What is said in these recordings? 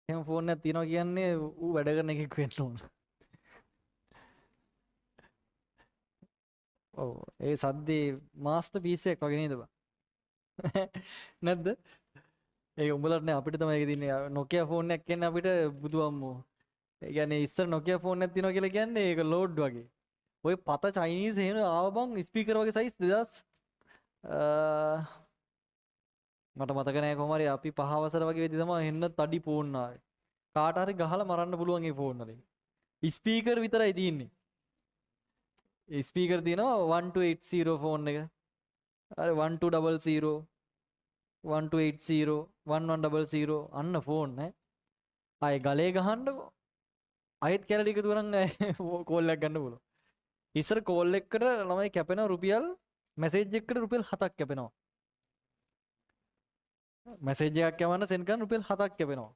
එහෙම ෆෝන් එකක් තියනවා කියන්නේ ඌ වැඩ කරන එකෙක් වෙන්න ඕන. ඔව් ඒ සද්දේ මාස්ටර් පීස් එකක් වගේ නේද බං? නැද්ද? ඒක උඹලට නෑ අපිට තමයි ඒක තියන්නේ. නොකියා ෆෝන් එකක් කියන්නේ අපිට බුදුහම්මෝ. ඒ කියන්නේ ඉස්සර නොකියා ෆෝන් එකක් තියනවා කියලා කියන්නේ ඒක ලෝඩ් වගේ. ඔය පත චයිනීස් එහෙම ආව බං ස්පීකර් වගේ සයිස් 2000 මට මතක නෑ කොහොම හරි අපි 5 වසර වගේ වෙද්දි තමයි එන්න තඩි ෆෝන් ආවේ. කාට හරි ගහලා මරන්න පුළුවන් ඒ ෆෝන් වලින්. ස්පීකර් විතරයි තියෙන්නේ. ඒ ස්පීකර් තියෙනවා 1280 ෆෝන් එක. අර 1200 1280 1100 අන්න ෆෝන් නේ. ආයේ ගලේ ගහන්නකෝ. අයෙත් කැලේ එකතු කරන් කෝල් එකක් ගන්න පුළුවන්. ඉස්සර කෝල් එකකට ළමයි කැපෙන රුපියල් මැසේජ් එකකට රුපියල් 7ක් කැපෙනවා. මැසේජ් එකක් යවන්න සෙන්ඩ් කරන්න රුපියල් 7ක් කැපෙනවා.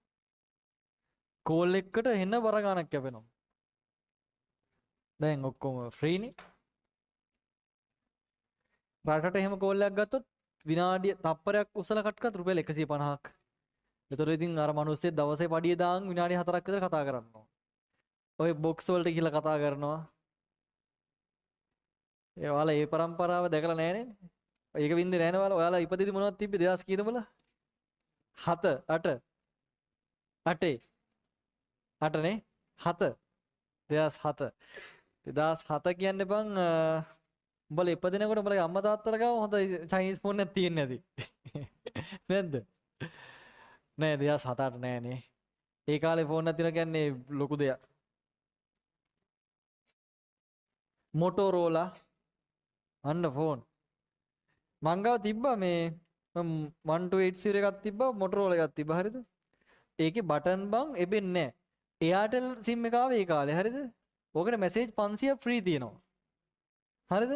කෝල් එකකට එන්න බර ගාණක් කැපෙනවා. දැන් ඔක්කොම ෆ්‍රීනේ. රටට එහෙම කෝල් එකක් ගත්තොත් විනාඩිය තප්පරයක් උසලා කට් කරත් රුපියල් 150ක්. ඒතකොට ඉතින් අර මිනිස්සේ දවසේ පඩිය දාන් විනාඩි 4ක් විතර කතා කරනවා. ඔය බොක්ස් වලට ගිහලා කතා කරනවා. ඒ ඔයාලා ඒ પરම්පරාව දැකලා නැහැ නේද? ඒක වින්දේ නැහැ නේ ඔයාලා. ඔයාලා ඉපදෙදි මොනවද තිබ්බේ 2000 කීයද උඹලා? 7 8 8 8 නේ 7 2007 2007 කියන්නේ බං උඹලා ඉපදිනකොට උඹලගේ අම්මා තාත්තලා ගාව හොඳ චයිනීස් ෆෝන් එකක් තියෙන්නේ නැති. නැද්ද? නෑ 2007ට නෑ නේ. ඒ කාලේ ෆෝන් එකක් තියෙනවා කියන්නේ ලොකු දෙයක්. මොටෝරෝලා අන්න ෆෝන්. මං ගාව තිබ්බා මේ 1280 එකක් තිබ්බා මොටෝරෝලා එකක් තිබ්බා හරිද? ඒකේ බටන් බං එබෙන්නේ නෑ. එයාටෙල් සිම් එක ආවේ ඒ කාලේ හරිද? ඕකට මැසේජ් 500 ෆ්‍රී තියෙනවා. හරිද?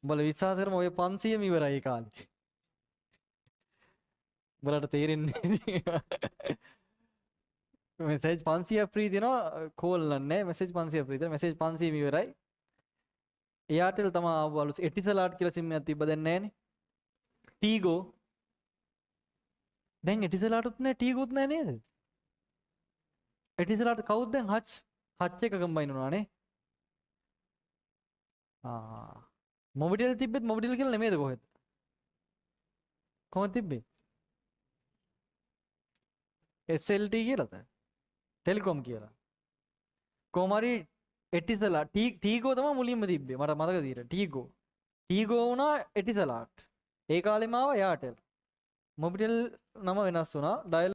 උඹලා විශ්වාස කරමු ඔය 500ම ඉවරයි ඒ කාලේ. උඹලට තේරෙන්නේ නැහැ. මැසේජ් 500 ෆ්‍රී දෙනවා කෝල් නෑ මැසේජ් 500 ෆ්‍රී දෙනවා මැසේජ් 500ම ඉවරයි. එයාටෙල් තමයි ආවලු එටිසලාට් කියලා සිම් එකක් තිබ්බ දැන් නෑනේ. ටීගෝ දැන් එටිසලාටුත් නෑ ටීගෝත් නෑ නේද? එටිසලාට කවුද දැන් හච් එක කම්බයින් වුණානේ. මොබිටෙල් තිබ්බෙත් මොබිටෙල් කියලා නෙමෙයිද කොහෙද? කොහොමද තිබ්බේ? SLT කියලාද? ටෙලිකොම් කියලා. කොහමරි එටිසලා ටීගෝ තමයි මුලින්ම තිබ්බේ මට මතක විදිහට ටීගෝ වුණා එටිසලාට්. ඒ කාලෙම ආවා එයාටෙල්. මොබිටෙල් නම වෙනස් වුණා. ඩයල්